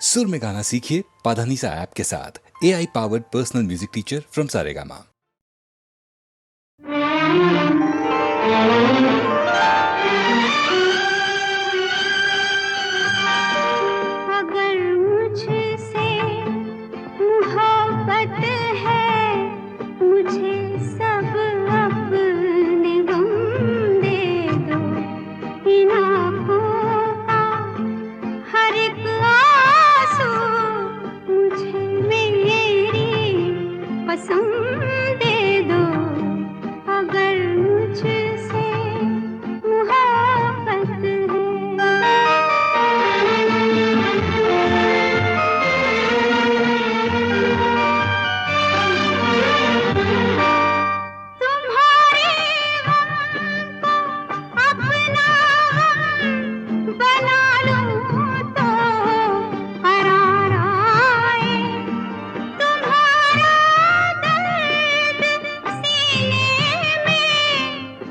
सुर में गाना सीखिए पाधानीसा ऐप के साथ। AI powered personal music teacher from Saregama. अगर मुझसे मोहब्बत है, मुझे सब अपने गम दे दो। इन आँखों का हर एक आंसू मुझे मेरी कसम दे दो। अगर मुझसे मोहब्बत तुम्हारे गम को अपना गम बना लूं तो करार आए। तुम्हारा दर्द सीने में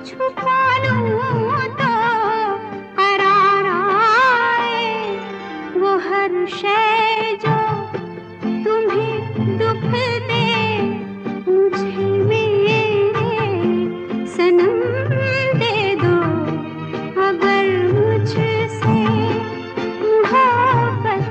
छुपा लूं तो करार आए। वो हर शय जो तुम्हें दुख दे, मुझे मेरे सनम दे दो। अगर मुझसे मोहब्बत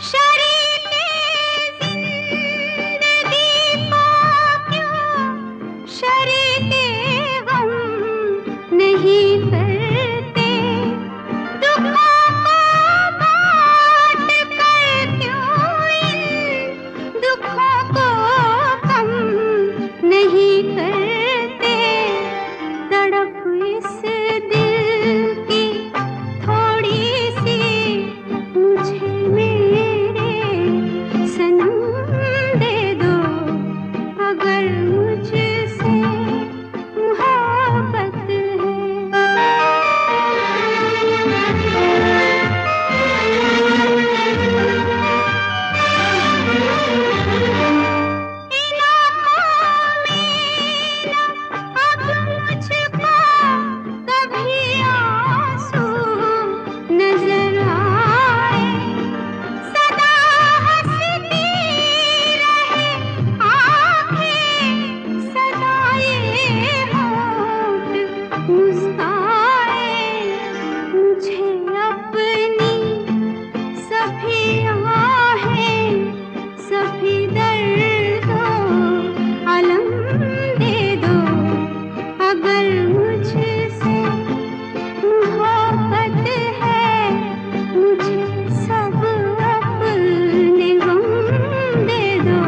शरीके जिंदगी को क्यों शरीके गम नहीं करते। दुखों को बांट कर क्यों इन दुखों को कम नहीं करते। तड़प इस दिल की थोड़ी सी मुझे मेरे सनम दे दो। अगर मुझसे मोहब्बत इन आँखों में अब मुझको कभी आंसू नजर आए। सदा हंसती रहे आँखें, सदा ये होठ मुस्काए। मुझे अपनी सभी आहें, सभी दर्दों अलम दे दो। अगर मुझसे मोहब्बत है, मुझे सब अपने गम दे दो।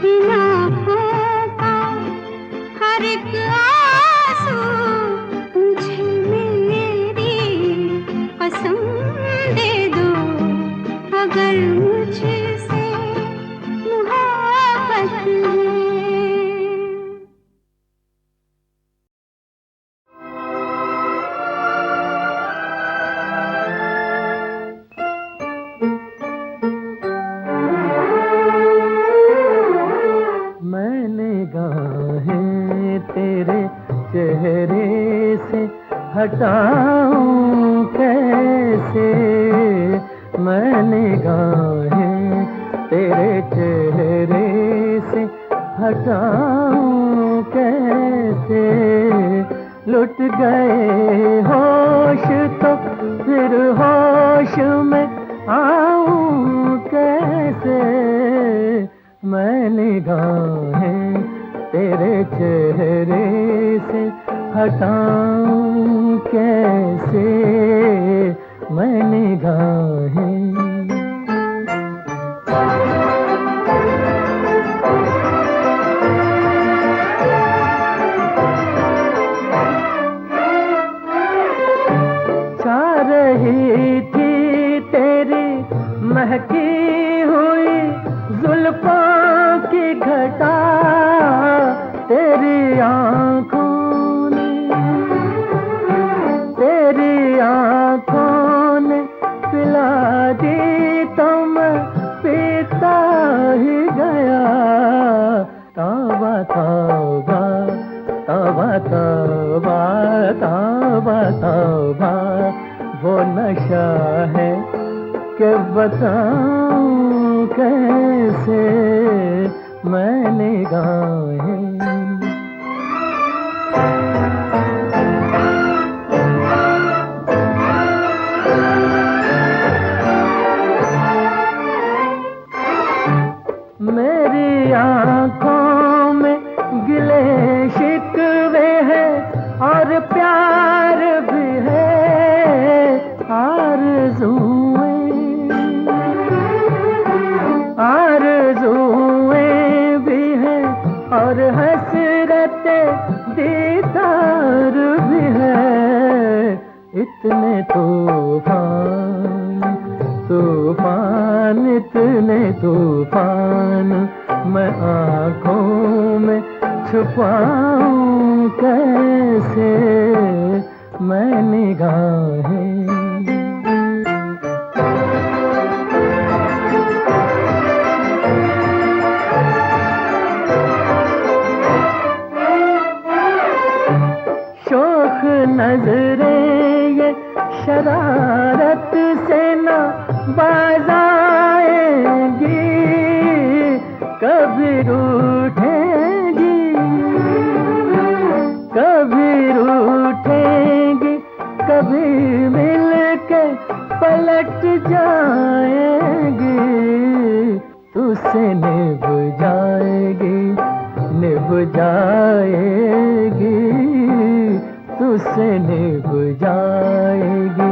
इन आँखों का हर एक आंसू मुझे मेरी कसम दे दो। अगर मुझसे मोहब्बत है। मैंने गाहें तेरे चेहरे से हटाऊं कैसे। मैंने गाहें तेरे चेहरे से हटाऊं कैसे। लुट गए होश तो फिर होश में आऊं कैसे। मैंने गाहें तेरे चेहरे से हटाऊं कैसे। मैंने गाहें चाह रही थी तेरी महकी हुई जुल्फों की घटा। तेरी आँखों ने पिला तौबा तौबा तौबा तौबा तौबा वो नशा है कि बताऊं कैसे मैं निगाहें। मेरी आँखों में गिले शिकवे हैं और प्यार भी है, आरज़ूएं भी हैं और हसरते दीदार भी है। इतने तूफान तूफान इतने तूफान मैं आँखों में छुपाऊं कैसे मैं निगाहें। शोख नजरें ये शरारत से न बाज आएंगी, कभी रूठेंगी कभी रूठेंगी, कभी मिलके पलट जाएंगी। तुझसे निभ जाएगी तुझसे निभ जाएगी,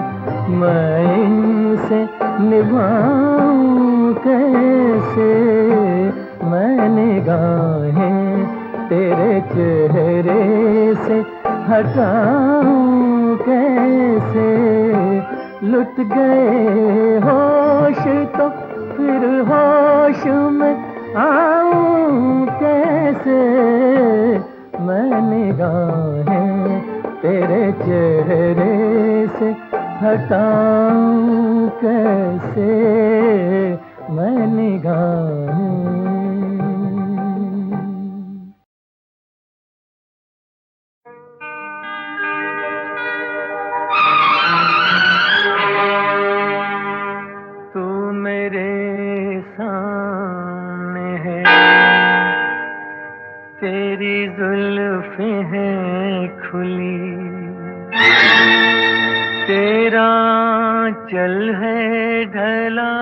मैं इनसे निभाऊं कैसे मैं निगाहें तेरे चेहरे से हटाऊं कैसे। लुट गए होश तो फिर होश में आऊं कैसे मैं निगाहें तेरे चेहरे से हटाऊं कैसे मैं निगाहें। तू मेरे सामने है, तेरी जुल्फें हैं खुली, तेरा चल है ढला,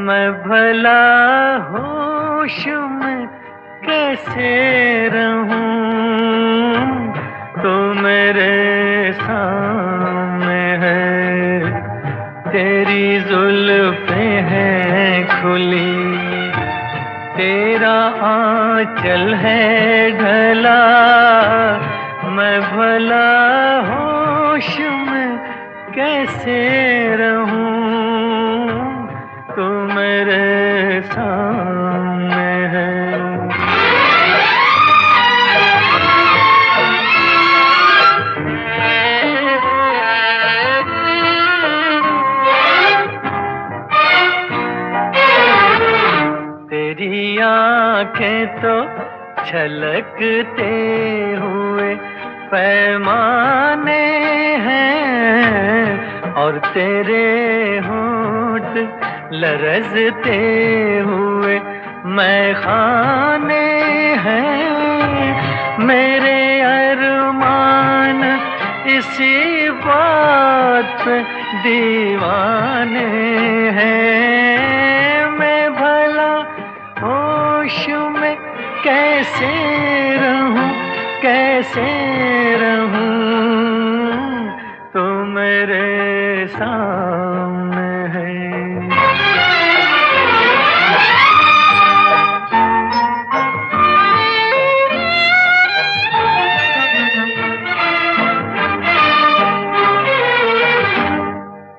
मैं भला होश में कैसे रहूं। तू मेरे सामने है, तेरी जुल्फें हैं खुली, तेरा आंचल है ढला, मैं भला होश में कैसे रहूं। तू मेरे सामने है। तेरी आंखें तो छलकते हुए पैमाने हैं, और तेरे होंठ लरजते हुए मैखाने हैं। मेरे अरमान इसी बात पे दीवाने हैं। मैं भला होश में कैसे रहूं, कैसे रहूं। तो मेरे सामने है।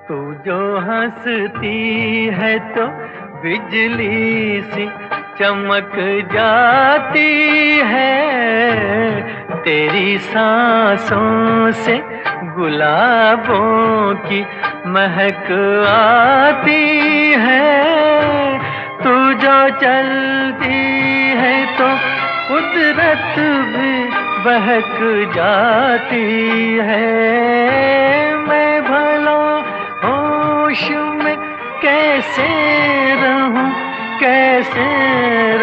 तू जो हंसती है तो बिजली सी चमक जाती है, तेरी सांसों से गुलाबों की महक आती है। तू जो चलती है तो कुदरत भी बहक जाती है। मैं भला होश में कैसे रहूं, कैसे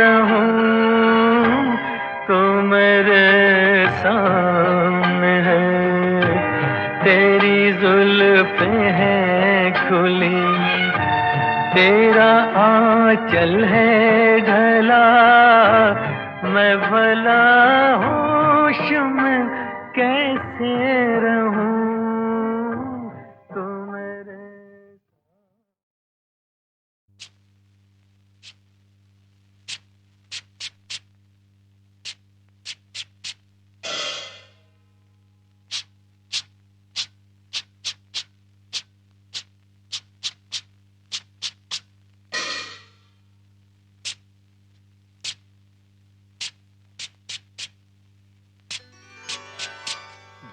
रहूं, तू मेरे सामने है। तेरी जुल्फें हैं खुली, तेरा आंचल है ढला, मैं भला होश में कैसे रहूं, तू मेरे।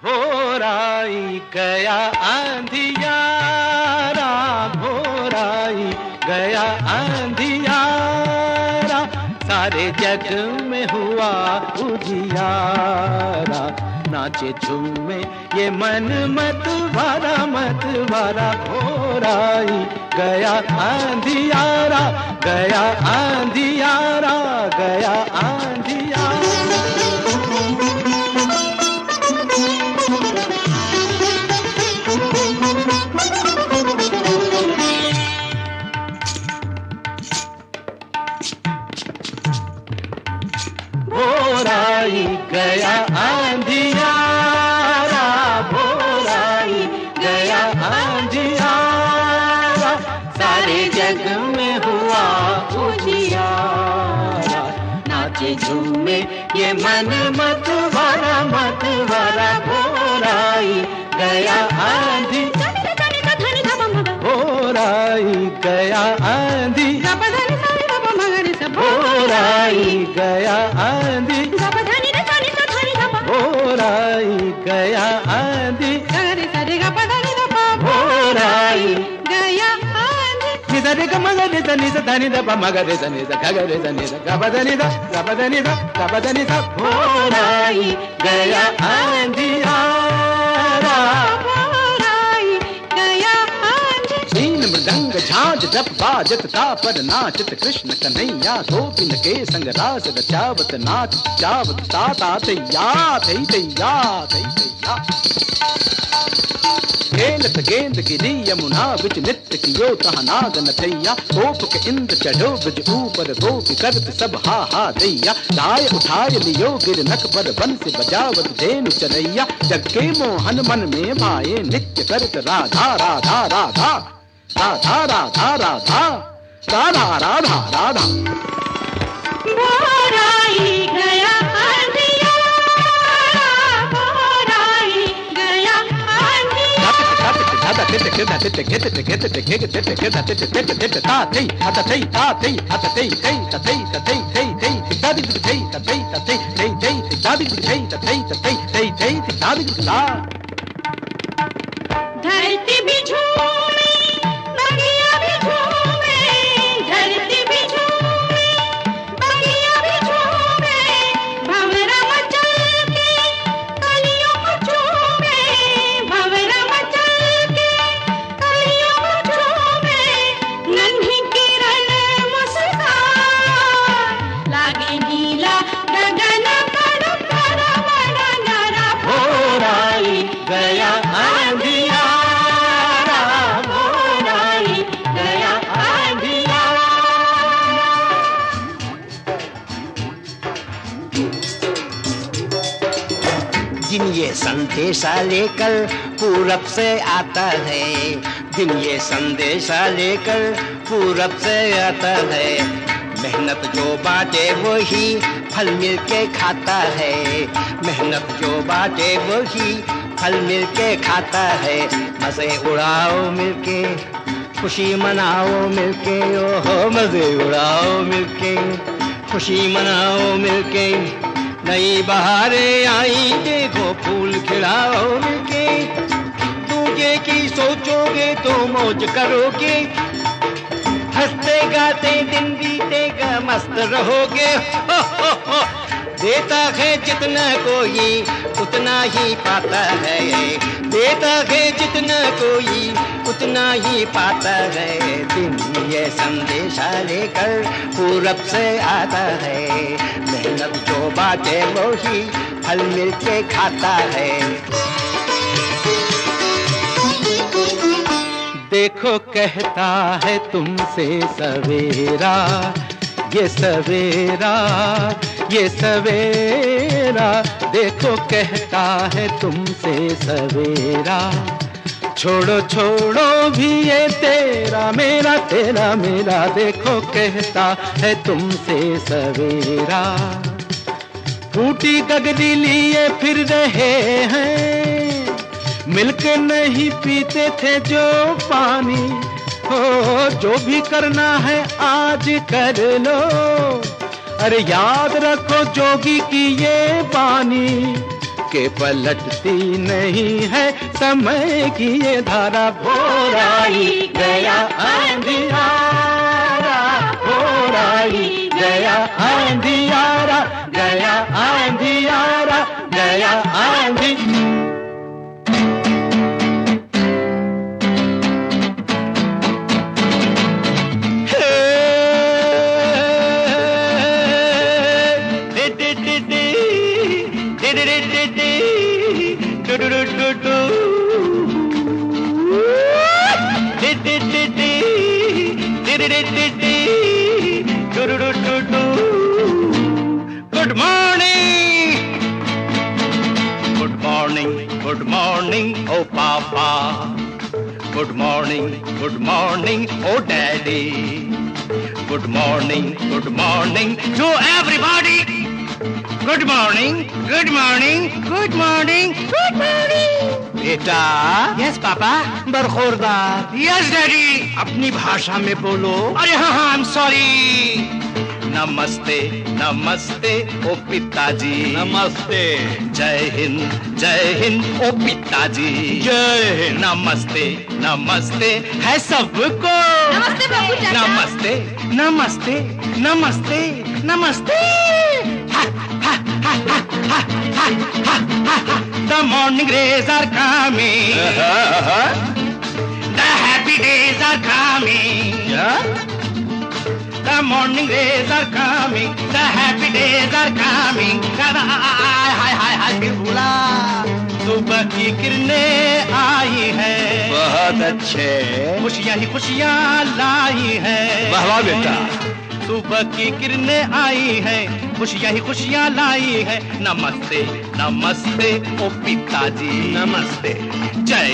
भोर आई गया आंधियारा, भोर आई गया आंधियारा, सारे जग में हुआ उजियारा। नाचे झूमे ये मन मत भरा, मत भरा। भोर आई गया आंधियारा, गया आंधियारा, गया आंधियारा। भोर आई गया आंधियारा, भोर आई गया आंधियारा, सारे जग में हुआ उजियारा। नाचे झूमे ये मन मत भरा, मत भरा। भोर आई गया आंधी, भोर आई गया आंधी, भोर आई गया आंधी, भोर आई गया आंधी, भोर आई गया आंधी। निदा रे ग मग रे द नि द ध नि द प मग रे द नि द ग ग रे द नि द ग ब द नि द ग ब द नि द ग ब द नि द। भोर आई गया आंधियारा, सीन मृदंग झांझ जप बाजत तापर नाचत कृष्ण कन्हैया, गोपिन के संग रास रचावत नाच जावत ताता तैया थई तैया थई तैया। खेलत गेंद गिरी यमुना बिच नित्य कियो तहाँ नाग नथैया, गोप के इंद्र चढ़ो ब्रज ऊपर गोपी करत सब हा हा दैया। लाय उठाय लियो गिरनक पर बंसी बजावत धेनु चरैया, जग के मोहन मन में भाए नित्य करत राधा राधा राधा, राधा राधा राधा, राधा राधा राधा। भोर आई गया आंधियारा, भोर आई गया धरती भी झूमे, बगिया भी झूमे, धरती भी झूमे, बगिया भी झूमे, भंवरा मचल के कलियों को झूमे, भंवरा मचल के कलियों को झूमे। नन्ही किरण मुस्कान, लागे नीला गगन बड़ा बड़ा बड़ा नारा। भोर आई गया आंधियारा, भोर आई गया आंधियारा। दिन ये संदेशा लेकर पूरब से आता है, दिन ये संदेशा लेकर पूरब से आता है। मेहनत जो बाटे वही फल मिल के खाता है, मेहनत जो बाटे वही फल मिल के खाता है। मजे उड़ाओ मिलके, खुशी मनाओ मिलके, ओहो मजे उड़ाओ मिलके, खुशी मनाओ मिलके। नई बहारें आई देखो फूल खिलाओ मिलके, दूजे की सोचोगे तो मौज करोगे, हंसते गाते दिन बीतेगा मस्त रहोगे हो। देता है जितना कोई उतना ही पाता है, देता है जितना कोई उतना ही पाता है। दिन ये संदेशा लेकर पूरब से आता है, मेहनत जो बाटे वो ही फल मिलके खाता है। देखो कहता है तुमसे सवेरा, ये सवेरा, ये सवेरा, देखो कहता है तुमसे सवेरा। छोड़ो छोड़ो भी ये तेरा मेरा तेरा मेरा, देखो कहता है तुमसे सवेरा। फूटी गगरी लिए फिर रहे हैं, मिलके नहीं पीते थे जो पानी। हो जो भी करना है आज कर लो, अरे याद रखो जोगी की ये बानी, के पलटती नहीं है समय की ये धारा। भोर आई गया अंधियारा, भोर आई गया अंधियारा, गया अंधियारा, गया अंधी। Good morning, good morning, good morning, oh Papa. Good morning, oh Daddy. Good morning to everybody. Good morning, good morning, good morning, good morning. बेटा, yes पापा, बरखोरदार, yes डैडी, अपनी भाषा में बोलो। अरे हाँ, I'm sorry। नमस्ते नमस्ते ओ पिताजी, नमस्ते। जय हिंद ओ पिताजी, जय हिंद। नमस्ते नमस्ते है सबको, नमस्ते बाबू चाचा। नमस्ते नमस्ते नमस्ते नमस्ते। The morning rays are coming, the happy days are coming, the morning rays are coming, the happy days are coming. हाय बिल्कुला, सुबह की किरणें आई हैं, बहुत अच्छे, खुशियाँ ही खुशियाँ लाई हैं। वाह वाह बेटा, सुबह की किरणें आई हैं, खुशियाँ ही खुशियाँ लाई हैं। नमस्ते नमस्ते ओ पिताजी, नमस्ते। जय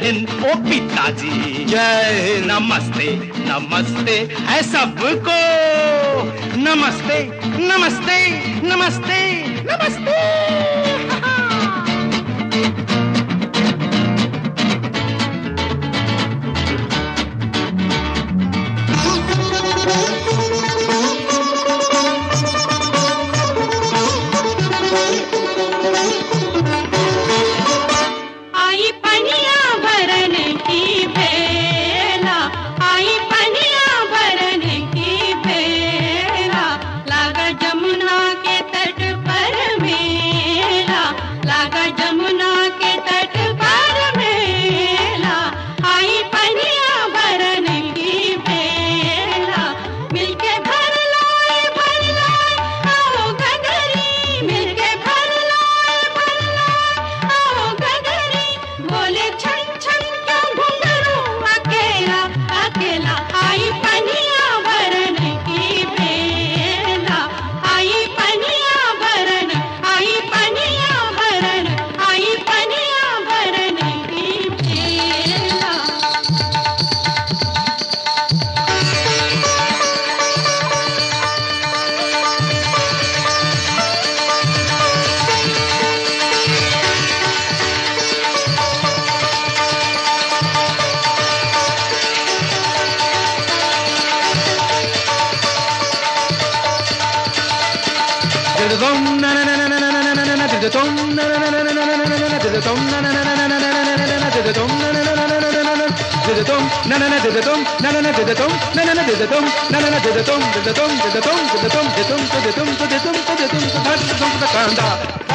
हिंद ओ पिताजी, जय हिंद। नमस्ते नमस्ते है सबको, नमस्ते नमस्ते नमस्ते नमस्ते। आई पनिया भरन की बेला, आई पनिया भरन की बेला, लागा जमुना के तट पर मेला, लागा जमुना के तट पर मेला। आई पनिया भरन की बेला, मिलके भर लाए आओ गगरी, मिलके भर लाए आओ गगरी। बोले छन छन क्यों घुंघरू अकेला अकेला, आई पनिया भरन की बेला, आई पनिया भरन, आई पनिया भरन, आई पनिया भरन की बेला। didatum, na na na didatum, na na na didatum, na na na didatum, na na na didatum, didatum, didatum, didatum, didatum, didatum, didatum, didatum, didatum, takanda,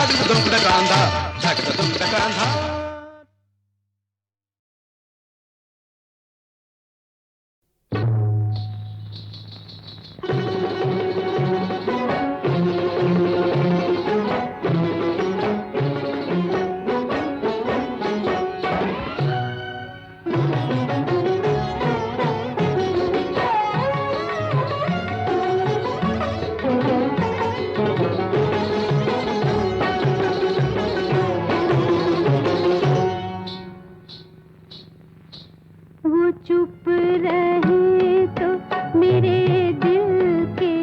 didatum, takanda, didatum, takanda. चुप रहे तो मेरे दिल के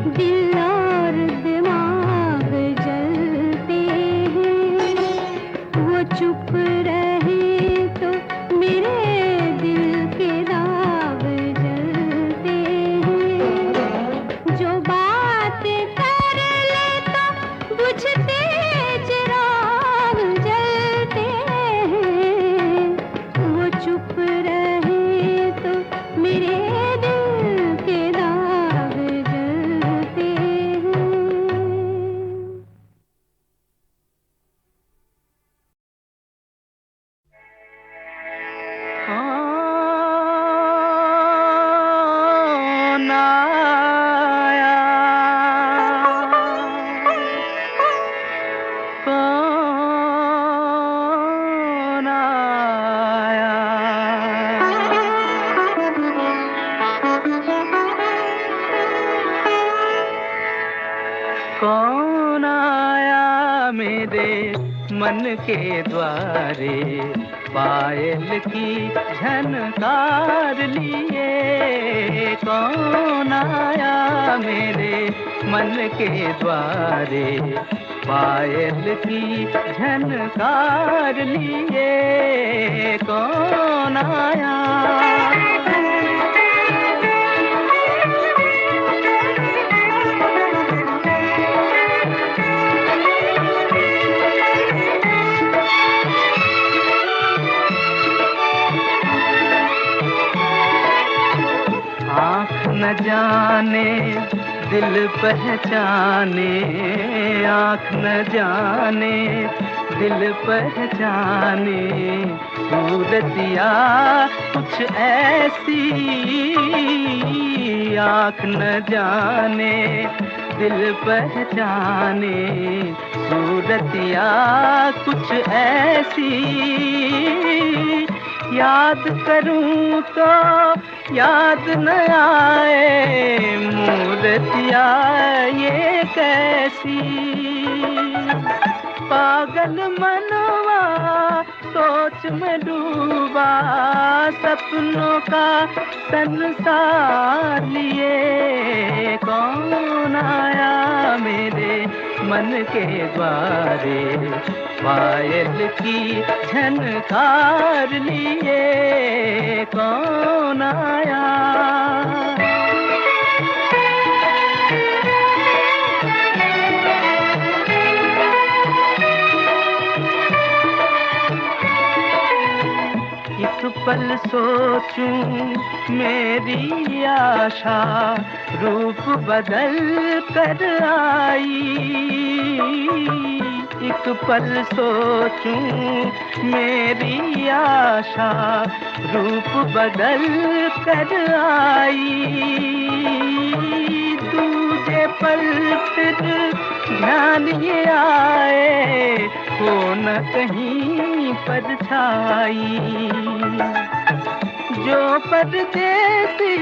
दिल और दिमाग जलते हैं, वो चुप रहे तो मेरे दिल के दाग जलते हैं। जो बात कर ले तो बुझते चिराग जलते हैं, वो चुप रहे तो मेरे दिल के दाग जलते हैं। कौन आया, कौन आया, कौन आया मेरे मन के द्वारे, पायल की झनकार लिए। कौन आया मेरे मन के द्वारे, पायल की झनकार लिए। कौन आया, आँख न जाने दिल पहचाने, आँख न जाने दिल पहचाने, सूरतिया कुछ ऐसी। आँख न जाने दिल पहचाने, सूरतिया कुछ ऐसी। याद करूं तो याद न आए, मूर्तिया ये कैसी। पागल मनवा सोच में डूबा, सपनों का संसार लिए। कौन आया मेरे मन के द्वारे, पायल की झनकार लिए। कौन आया, एक पल सोचूं मेरी आशा, रूप बदल कर आई। एक पल सोचूं मेरी आशा, रूप बदल कर आई। दूजे पल फिर ध्यान ये आए, हो न कहीं परछाई। जो परदेसी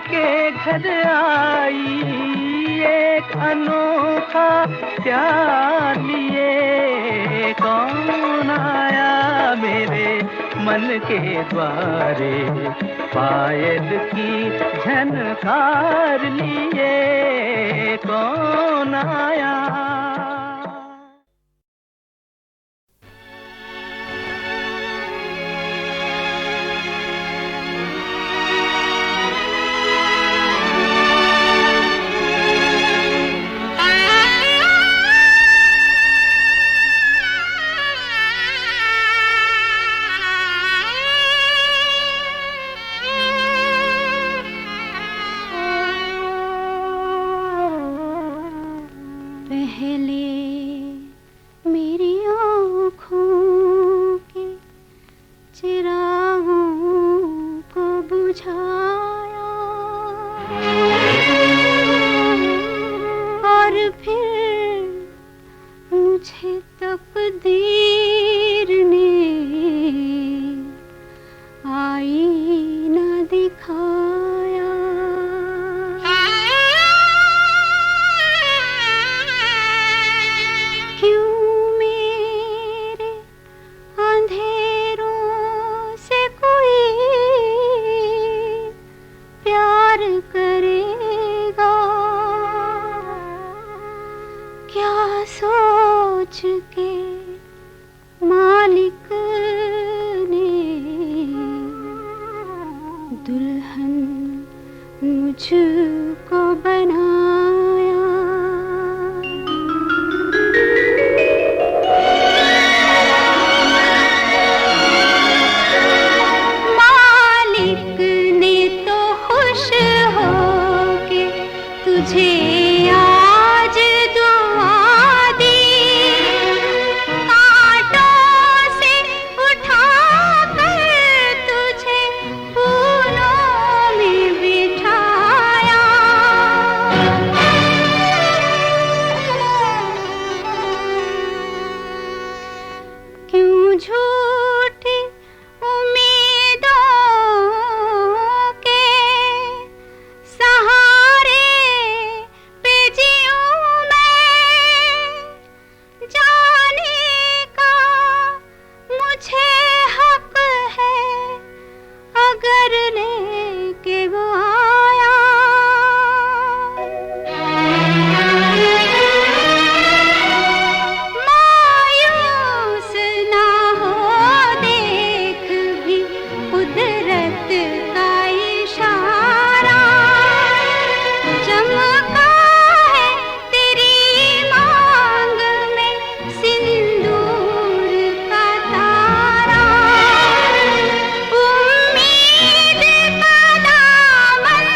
के घर आई, एक अनोखा प्यार लिए। कौन आया मेरे मन के द्वारे, पायल की झनकार लिए। कौन आया, सोच के मालिक ने दुल्हन मुझको बनाया। मालिक ने तो खुश हो के तुझे आज दुआ दी, कांटों से उठा कर तुझे फूलों में बिठाया। क्यों झूठी उम्मीदों के सहारे पे जीऊं मैं, जाने का मुझे हक है अगर लेके वो आया। मायूस ना हो देख भी कुदरत का इशारा, चमका है तेरी मांग में सिंदूर का तारा। उम्मीद का दामन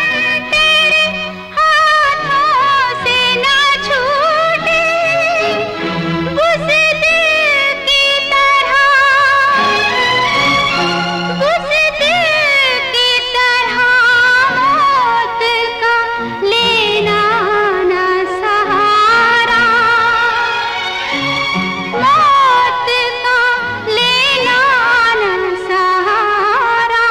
तेरे हाथों से न छूटे, उस दिल की तरह, उस दिल की तरह मौत का लेना न सहारा, मौत का लेना न सहारा।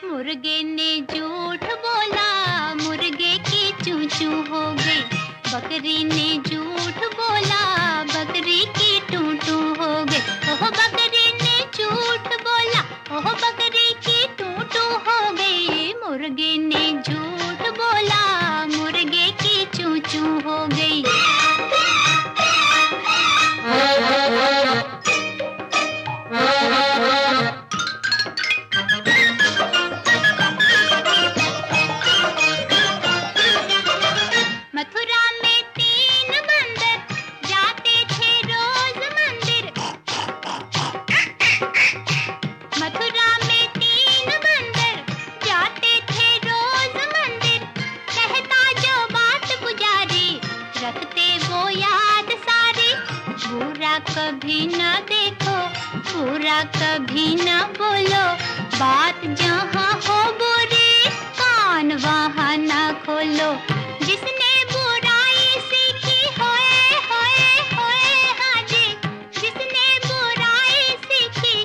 मुर्गे ने झूठ बोला, मुर्गे की चूं चूं हो गई। बकरी ने झूठ बोला, बकरी की टूं टूं हो गई। ओह बकरी ने झूठ बोला, ओह बकरी की टूं टूं हो गई। मुर्गे ने झूठ बोला, मुर्गे की चूं चूं हो गई। मथुरा में 3 बंदर जाते थे रोज मंदिर। मथुरा में 3 बंदर जाते थे रोज मंदिर। कहता जो बात पुजारी, रखते वो याद सारी। बुरा कभी न देखो, बुरा कभी न बोलो, बात जहाँ हो बुरी कान वहाँ न खोलो। जिसने बुराई सीखी होए होए होए हाजी, जिसने बुराई सीखी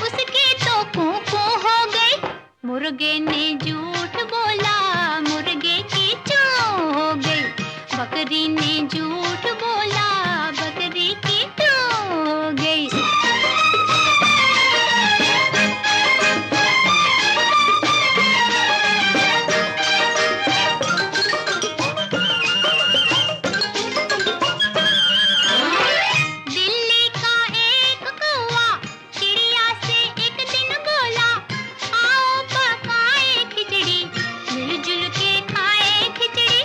उसकी तो कूकू हो गई। मुर्गे ने झूठ बोला, मुर्गे की चूं हो गई। बकरी ने झूठ बोला, बकरी की टूं हो गई। दिल्ली का एक कौवा चिड़िया से एक दिन बोला, आओ पकाए खिचड़ी, मिलजुल के खाए खिचड़ी।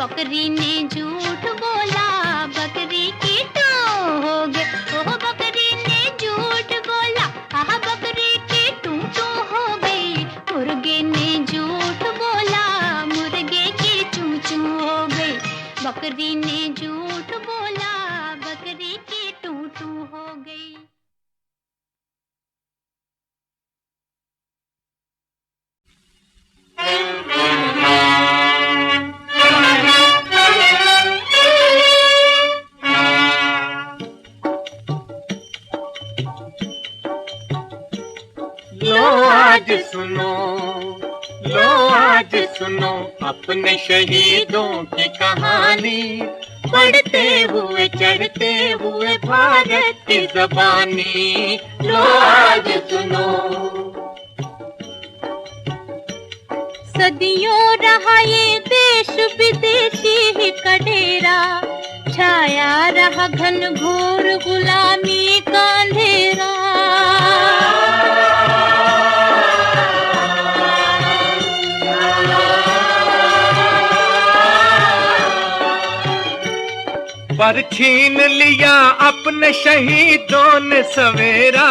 बकरी ने झूठ बोला, बकरी की टू हो गई। ओह बकरी ने झूठ बोला, आह बकरी की टू हो गई। मुर्गे ने झूठ बोला, मुर्गे की चू हो गई। बकरी ने झूठ बोला, बकरी की टू हो गई। लो आज सुनो, लो आज सुनो अपने शहीदों की कहानी। बढ़ते हुए चढ़ते हुए भारत की ज़बानी। लो आज सुनो। सदियों रहा ये देश विदेशी ही का डेरा, छाया रहा घन घोर गुलामी का अंधेरा। पर छीन लिया अपने शहीदों ने सवेरा।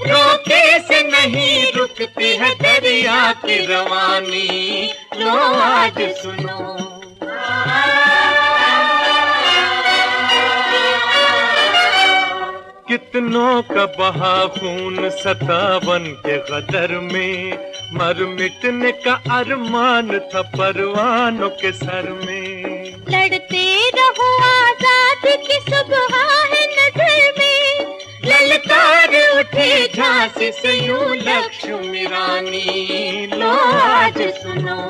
रोके से नहीं रुकती है दरिया की रवानी। लो आज सुनो। कितनों का बहा खून 57 के गदर में। मर मिटने का अरमान था परवानों के सर में। लड़ते रहो आजाद की सुबह है नजर में। ललकार उठी झांसी से यूं लक्ष्मी रानी। लो आज सुनो।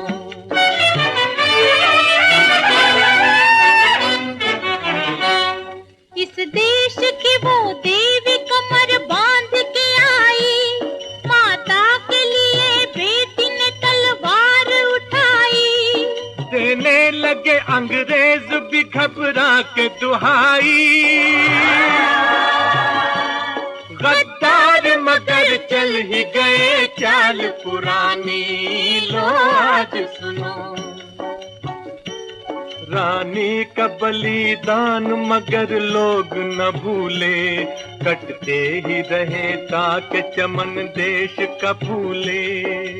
इस देश की वो देवी कमर बांध के आई, माता के लिए बेटी ने तलवार उठाई। देने लगे अंग्रेज भी घबरा के दुहाई। गद्दार मगर चल ही गए चाल पुरानी। लो आज सुनो। रानी का बलिदान मगर लोग न भूले। कटते ही रहे ताकि चमन देश का फूले।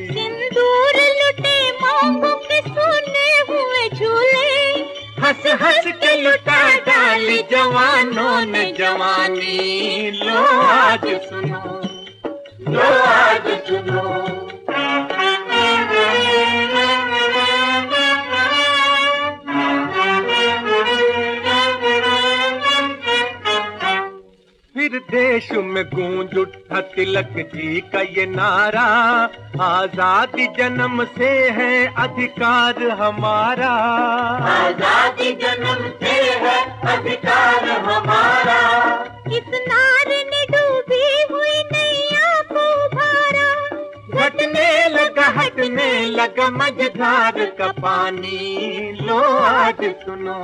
सिंदूर लुटे मांगों के सोने हुए झूले। हंस हंस के लुटा डाली जवानों ने जवानी। लो आज सुनो, लो आज सुनो। फिर देश में गूंज उठा तिलक जी का ये नारा। आजादी जन्म से है अधिकार हमारा। आजादी जन्म से है अधिकार हमारा। इस नारे ने डूबी हुई नैया को उभारा। घटने लगा हटने लगा मझधार का पानी। लो आज सुनो।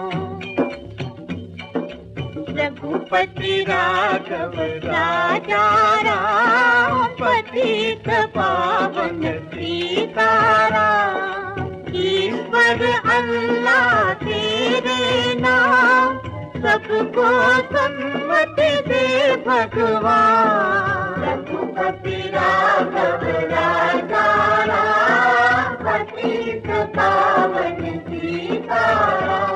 रघुपति राघव राजा राम, पतित पावन सीताराम। ईश्वर अल्लाह तेरे नाम, सबको सन्मति दे भगवान। रघुपति राघव राजा राम, पतित पावन सीताराम।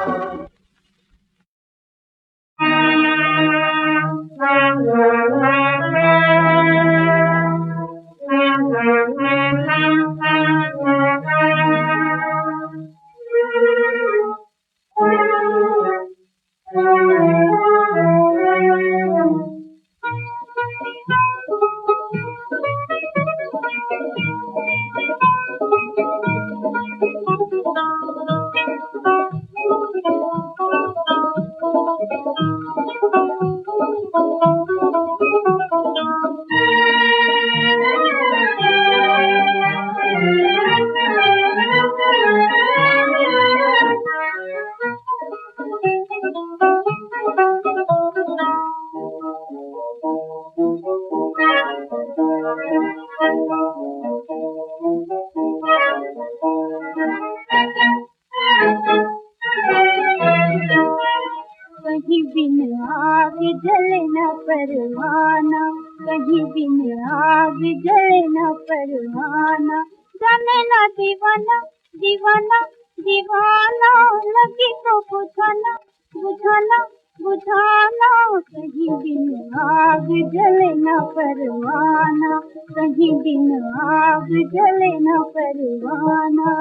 आग जले न परवाना, कहीं बिन आग जले न परवाना। जाने ना दीवाना दीवाना दीवाना, लगी तो बुझाना बुझाना बुझाना, कहीं बिन आग जले न परवाना, कहीं बिन आग जले न परवाना।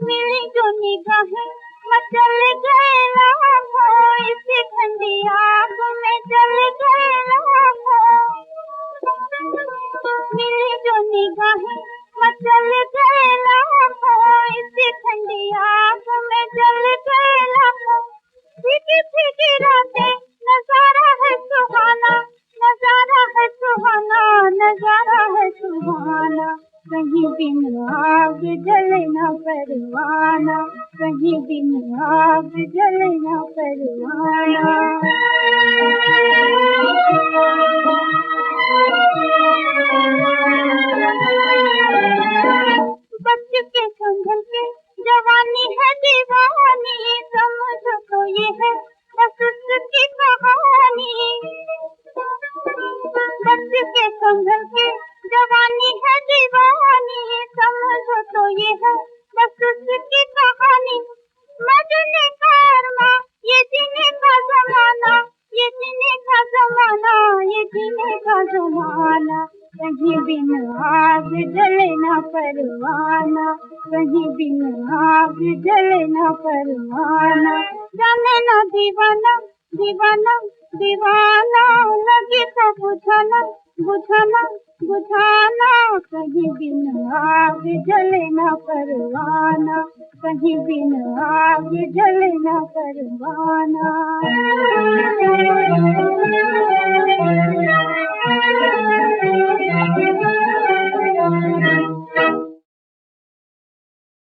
मिली जो निगाहें मचल गए लाखों, इसी ठंडी आग में जल गए लाखों। मिली जो निगाहें मचल गए लाखों, इसी ठंडी आग में जल गए लाखों। फीकी फीकी रातें नजारा है सुहाना, नजारा है सुहाना, नजारा है सुहाना, कहीं बिन आग जले न परवाना, कहीं बिन आग जले न परवाना। बच्चे के संभल के जवानी है दीवानी, समझो तो ये है बस उसकी कहानी। बच्चे के संभल के जवानी है दीवानी, समझो तो ये है बस उसकी कहानी। मजने का अरमा ये जीने का जमाना, ये जीने का जमाना, ये जीने का जमाना, कहीं बिन आग जले न परवाना, कहीं बिन आग जले न परवाना। जाने ना दीवाना दीवाना दीवाना, लगे तो बुझाना बुझाना बुझाना, कहीं बिन आग जले न परवाना, कहीं बिन आग जले न परवाना।